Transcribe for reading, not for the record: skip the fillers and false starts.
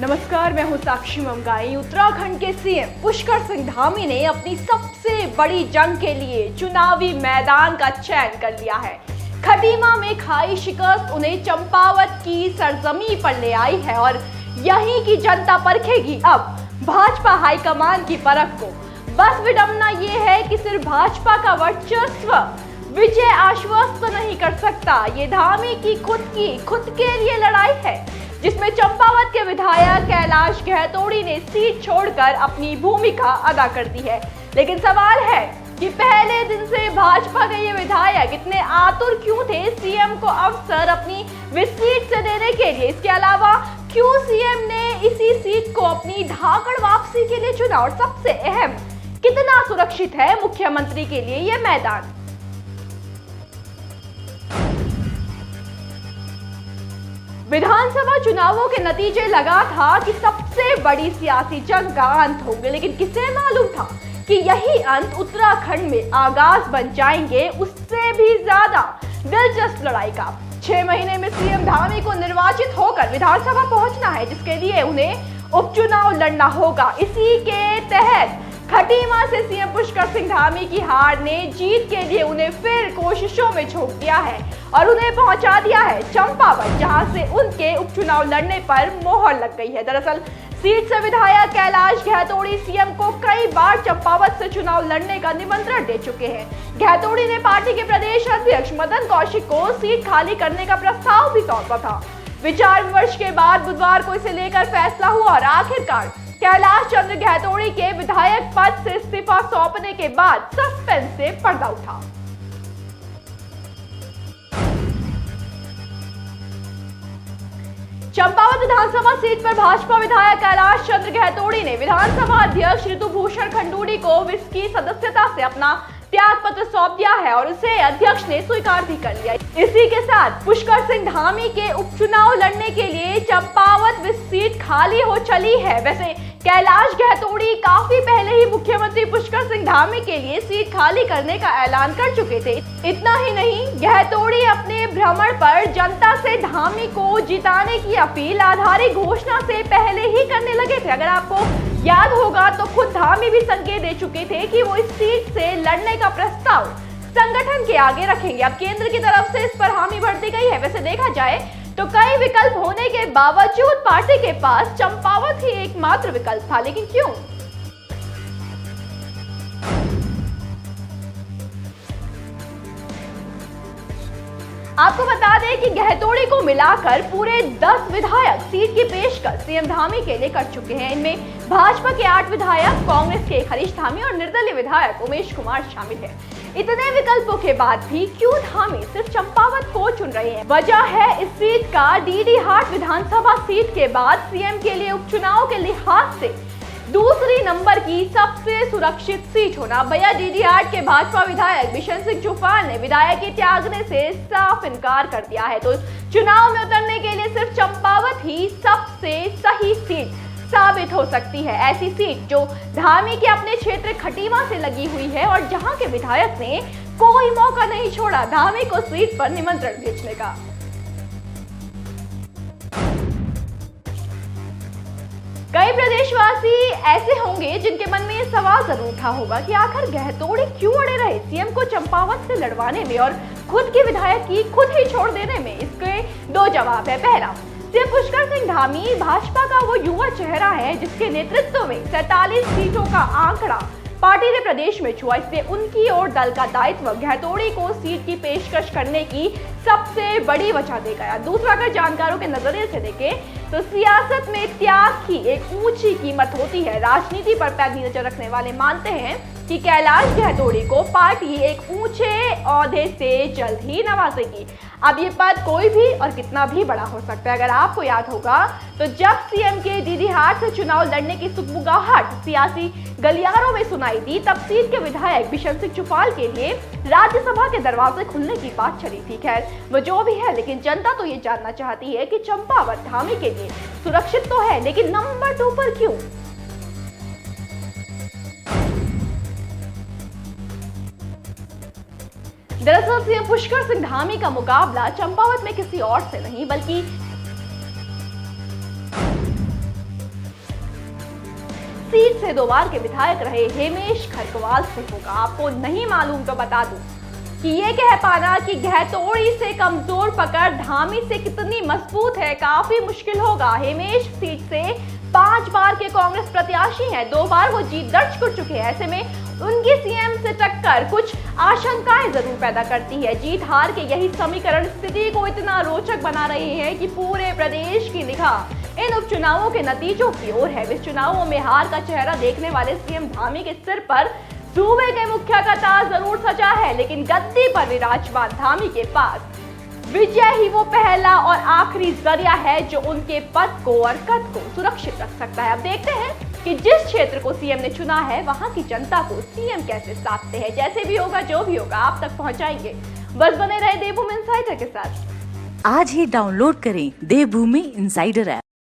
नमस्कार, मैं हूं साक्षी मंगाई। उत्तराखंड के सीएम पुष्कर सिंह धामी ने अपनी सबसे बड़ी जंग के लिए चुनावी मैदान का चयन कर लिया है। खटीमा में खाई शिकस्त उन्हें चंपावत की सरजमी पर ले आई है और यहीं की जनता परखेगी अब भाजपा हाईकमान की परख को। बस विडंबना ये है कि सिर्फ भाजपा का वर्चस्व विजय आश्वस्त नहीं कर सकता। ये धामी की खुद के लिए लड़ाई है, जिसमें चंपावत के विधायक कैलाश गहतोड़ी ने सीट छोड़कर अपनी भूमिका अदा कर दी है। लेकिन सवाल है कि पहले दिन से भाजपा के ये विधायक इतने आतुर क्यों थे सीएम को अवसर अपनी सीट से देने के लिए। इसके अलावा क्यों सीएम ने इसी सीट को अपनी धाकड़ वापसी के लिए चुना, और सबसे अहम, कितना सुरक्षित है मुख्यमंत्री के लिए ये मैदान। विधानसभा चुनावों के नतीजे लगा था कि सबसे बड़ी सियासी जंग का अंत होंगे, लेकिन किसे मालूम था कि यही अंत उत्तराखंड में आगाज बन जाएंगे उससे भी ज्यादा दिलचस्प लड़ाई का। 6 महीने में सीएम धामी को निर्वाचित होकर विधानसभा पहुंचना है, जिसके लिए उन्हें उपचुनाव लड़ना होगा। इसी के तहत खटीमा से सीएम पुष्कर सिंह धामी की हार ने जीत के लिए उन्हें फिर कोशिशों में झोंक दिया है और उन्हें पहुंचा दिया है चंपावत, जहां से उनके उपचुनाव लड़ने पर मोहर लग गई है। दरअसल सीट से विधायक कैलाश गहतोड़ी सीएम को कई बार चंपावत से चुनाव लड़ने का निमंत्रण दे चुके हैं। गहतोड़ी ने पार्टी के प्रदेश अध्यक्ष मदन कौशिक को सीट खाली करने का प्रस्ताव भी सौंपा था। विचार विमर्श के बाद बुधवार को इसे लेकर फैसला हुआ और आखिरकार कैलाश चंद्र गहतोड़ी के विधायक पद से इस्तीफा सौंपने के बाद सस्पेंस से पर्दा उठा। चंपावत विधानसभा सीट पर भाजपा विधायक कैलाश चंद्र गहतोड़ी ने विधानसभा अध्यक्ष ऋतुभूषण खंडूड़ी को विस्की सदस्यता से अपना त्याग पत्र सौंप दिया है और उसे अध्यक्ष ने स्वीकार भी कर लिया। इसी के साथ पुष्कर सिंह धामी के उपचुनाव लड़ने के लिए चंपावत सीट खाली हो चली है। वैसे कैलाश गहतोड़ी काफी पहले ही मुख्यमंत्री पुष्कर सिंह धामी के लिए सीट खाली करने का ऐलान कर चुके थे। इतना ही नहीं, गहतोड़ी अपने भ्रमण पर जनता से धामी को जिताने की अपील आधारित घोषणा से पहले ही करने लगे थे। अगर आपको याद होगा तो खुद धामी भी संकेत दे चुके थे कि वो इस सीट से लड़ने का प्रस्ताव संगठन के आगे रखेंगे। अब केंद्र की तरफ से इस पर हामी भर दी गई है। वैसे देखा जाए तो कई विकल्प होने के बावजूद पार्टी के पास चंपावत ही एकमात्र विकल्प था, लेकिन क्यों? आपको बता दें कि गहतोड़ी को मिलाकर पूरे 10 विधायक सीट की पेशकश सीएम धामी के लिए कर चुके हैं। इनमें भाजपा के 8 विधायक, कांग्रेस के हरीश धामी और निर्दलीय विधायक उमेश कुमार शामिल हैं। इतने विकल्पों के बाद भी क्यों धामी सिर्फ चंपावत को चुन रहे हैं? वजह है इस सीट का डीडी हाट विधानसभा सीट के बाद सीएम के लिए उपचुनाव के लिहाज से दूसरी नंबर की सबसे सुरक्षित सीट होना। भैया डीडी हाट के भाजपा विधायक बिशन सिंह चुफाल ने विधायक के त्यागने से साफ इनकार कर दिया है, तो चुनाव में उतरने के लिए सिर्फ चंपावत ही सबसे सही सीट साबित हो सकती है। ऐसी सीट जो धामी के अपने क्षेत्र खटीमा से लगी हुई है और जहां के विधायक ने कोई मौका नहीं छोड़ा धामी को सीट पर निमंत्रण भेजने का। कई प्रदेशवासी ऐसे होंगे जिनके मन में ये सवाल जरूर उठा होगा कि आखिर गहतोड़ी क्यों अड़े रहे सीएम को चंपावत से लड़वाने में और खुद की विधायक की खुद ही छोड़ देने में। इसके 2 जवाब है। पहला, सीएम पुष्कर सिंह धामी भाजपा का वो युवा चेहरा है जिसके नेतृत्व में 47 सीटों का आंकड़ा पार्टी ने प्रदेश में छुआ, इसलिए उनकी और दल का दायित्व गहतोड़ी को सीट की पेशकश करने की सबसे बड़ी वजह दे गया। दूसरा, अगर जानकारों के नजरिए से देखें तो सियासत में त्याग की एक ऊंची कीमत होती है। राजनीति पर पैनी नजर रखने वाले मानते हैं कि कैलाश गहतोड़ी को पार्टी एक ऊंचे ओहदे से जल्द ही नवाजेगी। अब ये पद कोई भी और कितना भी बड़ा हो सकता है। अगर आपको याद होगा तो जब सीएम के डीडी हाट से चुनाव लड़ने की सुगबुगाहट सियासी गलियारों में सुनाई दी, तब सीट के विधायक बिशन सिंह चुफाल के लिए राज्यसभा के दरवाजे खुलने की बात चली थी। खैर वो जो भी है, लेकिन जनता तो ये जानना चाहती है कि चंपावत धामी के लिए सुरक्षित तो है, लेकिन नंबर 2 पर क्यों? दरअसल सीएम पुष्कर सिंह धामी का मुकाबला चंपावत में किसी और से नहीं बल्कि सीट से 2 बार के विधायक रहे हेमेश खरकवाल से होगा। आपको नहीं मालूम तो बता दूं कि ये कह पाना कि गहतोड़ी से कमजोर पकड़ धामी से कितनी मजबूत है काफी मुश्किल होगा। हेमेश सीट से 5 बार के कांग्रेस प्रत्याशी हैं, 2 बार वो जीत दर्ज कर चुके हैं। ऐसे में उनकी सीएम से टक्कर कुछ आशंकाएं जरूर पैदा करती है। जीत हार के यही समीकरण स्थिति को इतना रोचक बना रहे हैं कि पूरे प्रदेश की निगाह इन उपचुनावों के नतीजों की ओर है। इस चुनावों में हार का चेहरा देखने वाले सीएम धामी के सिर पर सूबे के मुखिया का ताज जरूर सजा है, लेकिन गद्दी पर विराजमान धामी के पास विजय ही वो पहला और आखिरी जरिया है जो उनके पद को और कद को सुरक्षित रख सकता है। अब देखते हैं कि जिस क्षेत्र को सीएम ने चुना है वहां की जनता को सीएम कैसे साधते हैं। जैसे भी होगा जो भी होगा आप तक पहुंचाएंगे। बस बने रहे देवभूमि इंसाइडर के साथ। आज ही डाउनलोड करें देवभूमि इंसाइडर ऐप।